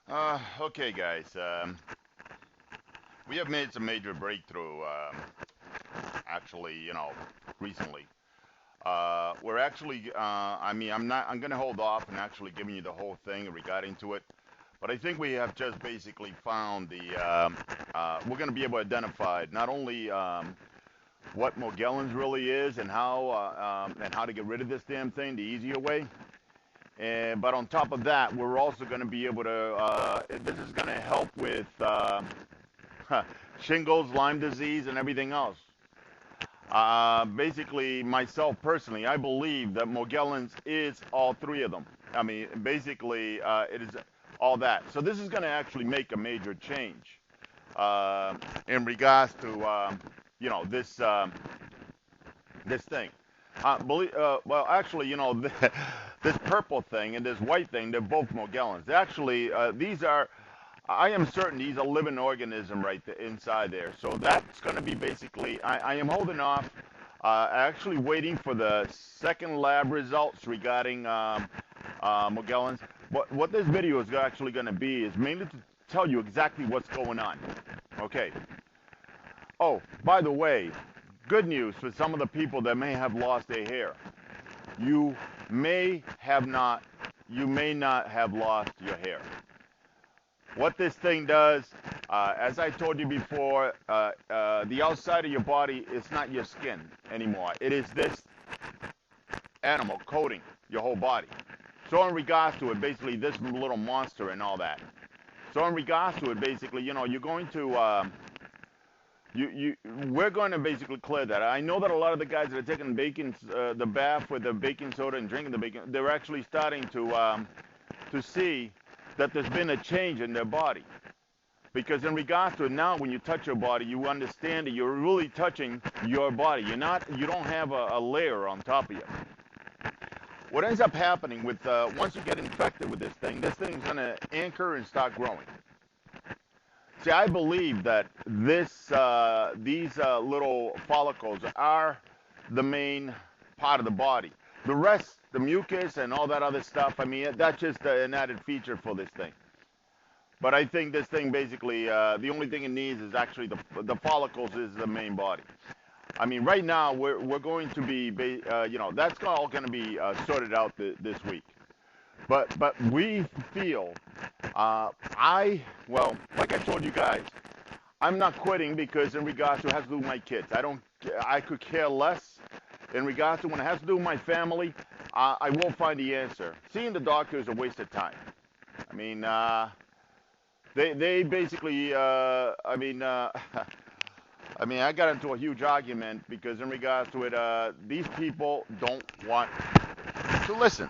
Okay, guys. We have made some major breakthrough, actually, recently. We're actually, I mean, I'm going to hold off and actually giving you the whole thing regarding to it. But I think we have just basically found we're going to be able to identify not only what Morgellons really is and how to get rid of this damn thing the easier way. But on top of that, we're also going to be able to, this is going to help with shingles, Lyme disease, and everything else. Basically, myself personally, I believe that Morgellons is all three of them. I mean, basically, it is all that. So this is going to actually make a major change in regards to, this thing. Well, actually, this purple thing and this white thing, they're both Morgellons. Actually, these are, I am certain these are living organism right inside there. So that's going to be basically, I am holding off, actually waiting for the second lab results regarding Morgellons. What this video is actually going to be is mainly to tell you exactly what's going on. Okay. Oh, by the way, good news for some of the people that may have lost their hair. You may have not, you may not have lost your hair. What this thing does, as I told you before, the outside of your body is not your skin anymore. It is this animal coating your whole body. So in regards to it, basically this little monster and all that. So in regards to it, basically, you're going to, we're going to basically clear that. I know that a lot of the guys that are taking the bath with the baking soda and drinking the baking, they're actually starting to see that there's been a change in their body. Because in regards to it now, when you touch your body, you understand that you're really touching your body. You don't have a layer on top of you. What ends up happening with, once you get infected with this thing's going to anchor and start growing. See, I believe that these little follicles are the main part of the body. The rest, the mucus and all that other stuff, I mean, that's just an added feature for this thing. But I think this thing basically, the only thing it needs is actually the follicles is the main body. I mean, right now we're going to be, that's all going to be sorted out this week. But we feel, well, like I told you guys, I'm not quitting because in regards to it has to do with my kids. I could care less. In regards to when it has to do with my family, I will find the answer. Seeing the doctor is a waste of time. I mean, they basically, I mean, I got into a huge argument because in regards to it, these people don't want to listen.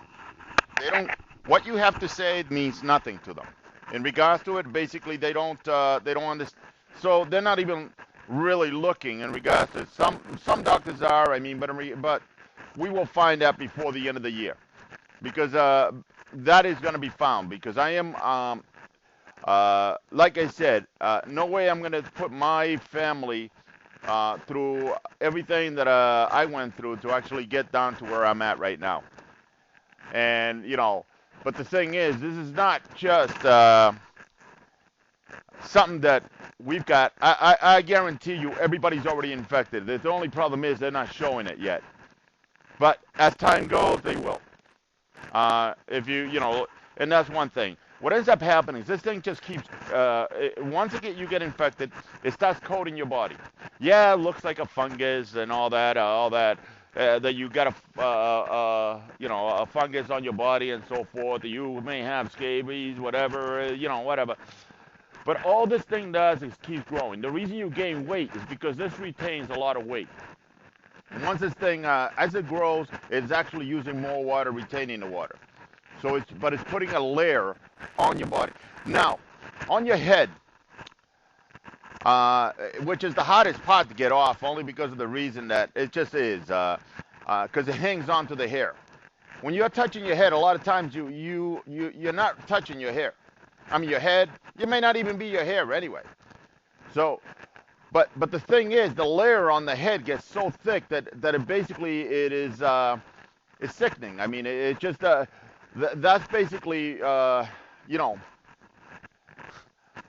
They don't. What you have to say means nothing to them. In regards to it, basically they don't understand. So they're not even really looking in regards to some doctors are. I mean, but we will find out before the end of the year because that is going to be found. Because I am, like I said, no way I'm going to put my family through everything that I went through to actually get down to where I'm at right now. And but the thing is, this is not just something that we've got. I guarantee you, everybody's already infected. The only problem is they're not showing it yet. But as time goes, they will. If and that's one thing. What ends up happening is this thing just keeps. Once you get infected, it starts coating your body. Yeah, it looks like a fungus and all that. That you got a fungus on your body and so forth. You may have scabies, whatever, whatever. But all this thing does is keep growing. The reason you gain weight is because this retains a lot of weight. And once this thing, as it grows, it's actually using more water, retaining the water. So it's putting a layer on your body. Now, on your head, which is the hardest part to get off, only because of the reason that it just is, because it hangs onto the hair. When you're touching your head, a lot of times you're not touching your hair. I mean, your head, it may not even be your hair anyway. So, but the thing is, the layer on the head gets so thick that it basically it's sickening. I mean, it just that's basically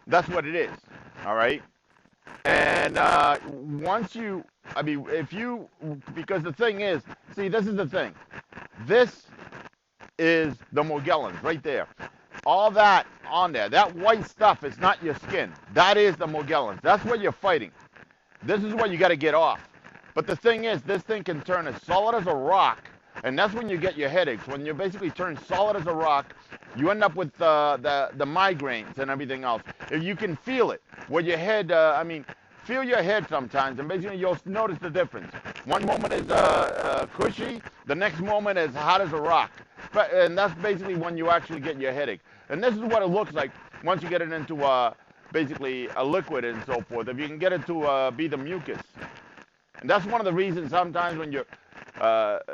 That's what it is. All right. And once you, I mean, if you, because the thing is, see, this is the thing. This is the Morgellons right there. All that on there, that white stuff is not your skin. That is the Morgellons. That's what you're fighting. This is what you got to get off. But the thing is, this thing can turn as solid as a rock, and that's when you get your headaches. When you basically turn solid as a rock, you end up with the migraines and everything else. If you can feel it, where your head, I mean, feel your head sometimes, and basically you'll notice the difference. One moment is cushy, the next moment is hot as a rock. And that's basically when you actually get your headache. And this is what it looks like once you get it into basically a liquid and so forth. If you can get it to be the mucus. And that's one of the reasons sometimes when you're,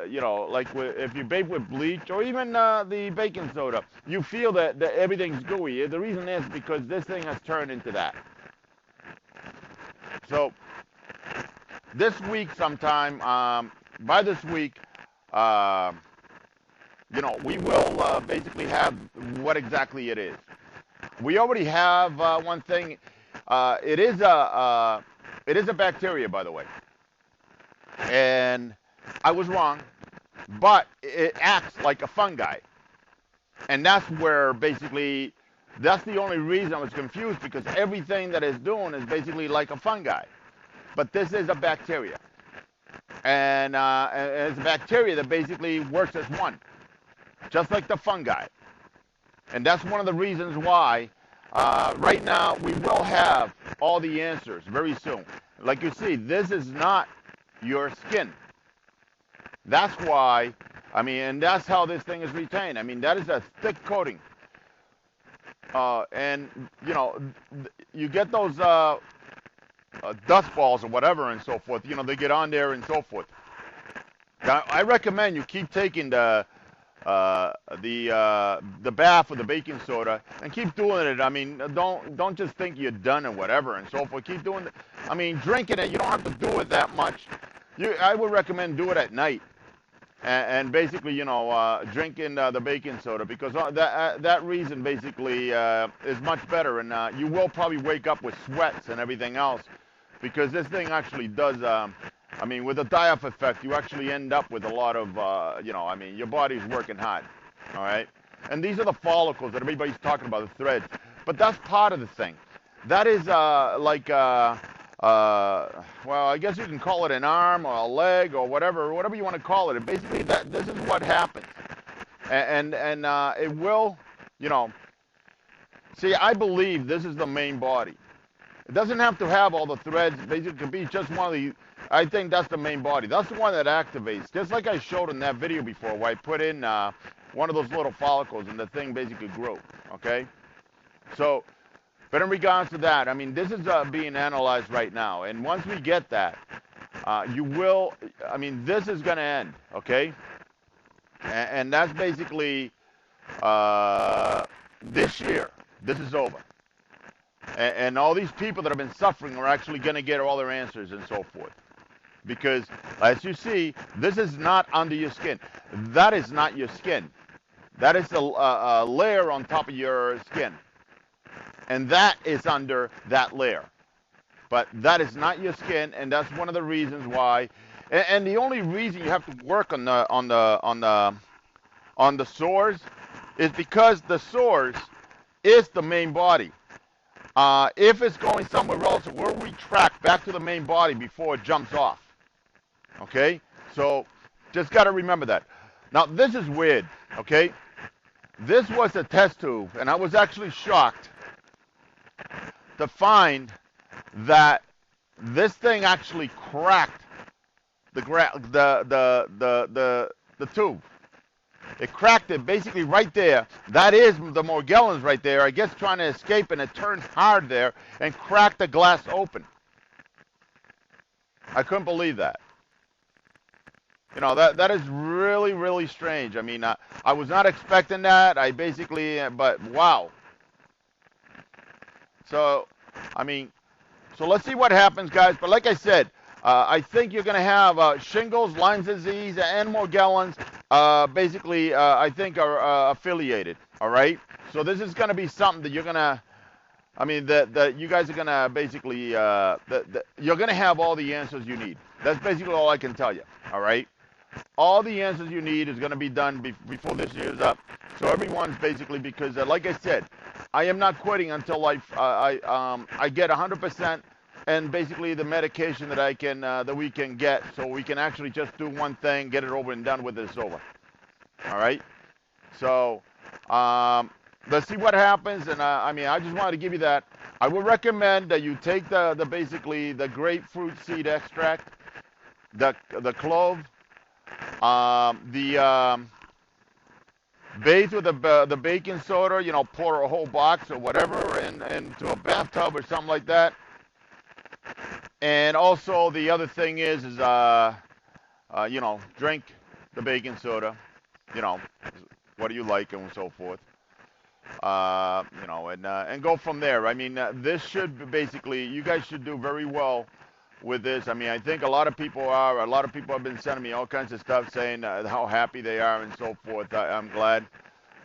you know, like if you bake with bleach or even the baking soda, you feel that everything's gooey. The reason is because this thing has turned into that. So this week sometime, by this week, you know, we will basically have what exactly it is. We already have one thing. It is a bacteria, by the way. And I was wrong, but it acts like a fungi. And that's where basically, that's the only reason I was confused, because everything that it's doing is basically like a fungi. But this is a bacteria. And it's a bacteria that basically works as one, just like the fungi. And that's one of the reasons why right now we will have all the answers very soon. Like you see, this is not your skin. That's why, I mean, and that's how this thing is retained. I mean, that is a thick coating. And, you know, you get those dust balls or whatever and so forth, you know, they get on there and so forth. Now, I recommend you keep taking the bath with the baking soda and keep doing it. I mean, don't just think you're done or whatever and so forth. Keep doing it. I mean, drinking it, you don't have to do it that much. I would recommend do it at night, and basically, you know, drinking the baking soda, because that reason basically is much better, and you will probably wake up with sweats and everything else, because this thing actually does. I mean, with the die-off effect, you actually end up with a lot of, you know, I mean, your body's working hard, all right? And these are the follicles that everybody's talking about, the threads. But that's part of the thing. That is like, well, I guess you can call it an arm or a leg or whatever you want to call it. And basically, this is what happens. And it will, you know, see, I believe this is the main body. It doesn't have to have all the threads. Basically, it could be just one of the, I think that's the main body. That's the one that activates. Just like I showed in that video before, where I put in one of those little follicles and the thing basically grew, okay? So, but in regards to that, I mean, this is being analyzed right now. And once we get that, you will, I mean, this is going to end, okay? And that's basically this year. This is over. And all these people that have been suffering are actually going to get all their answers and so forth. Because, as you see, this is not under your skin. That is not your skin. That is a layer on top of your skin. And that is under that layer. But that is not your skin, and that's one of the reasons why. And the only reason you have to work on the sores is because the sores is the main body. If it's going somewhere else, we'll retract back to the main body before it jumps off. Okay? So, just got to remember that. Now, this is weird, okay? This was a test tube, and I was actually shocked to find that this thing actually cracked the tube. It cracked it basically right there. That is the Morgellons right there, I guess, trying to escape, and it turned hard there and cracked the glass open. I couldn't believe that. You know, that is really, really strange. I mean, I was not expecting that. I basically, but wow. So, I mean, so let's see what happens, guys. But like I said, I think you're going to have shingles, Lyme's disease, and Morgellons. Basically, I think are affiliated. All right. So this is going to be something that you're going to I mean, you guys are gonna basically, you're gonna have all the answers you need. That's basically all I can tell you. All right. All the answers you need is gonna be done before this year's up. So everyone's basically because, like I said, I am not quitting until I get 100% and basically the medication that I can that we can get, so we can actually just do one thing, get it over and done with. It's over. All right. So um, let's see what happens. And I mean, I just wanted to give you that. I would recommend that you take the basically the grapefruit seed extract, the clove, the bathe with the baking soda. You know, pour a whole box or whatever into a bathtub or something like that. And also the other thing is you know, drink the baking soda. You know, what do you like and so forth. You know, and go from there. I mean, this should basically, you guys should do very well with this. I mean, I think a lot of people are. A lot of people have been sending me all kinds of stuff saying how happy they are and so forth. I'm glad.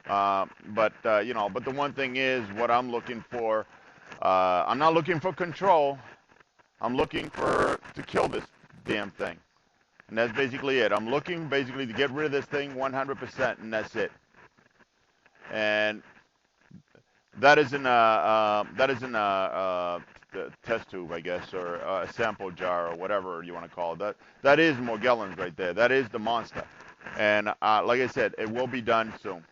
You know, but the one thing is, what I'm looking for, I'm not looking for control. I'm looking to kill this damn thing, and that's basically it. I'm looking basically to get rid of this thing 100%, and that's it. And that isn't a test tube, I guess, or a sample jar or whatever you want to call it. That is Morgellons right there. That is the monster. And like I said, it will be done soon.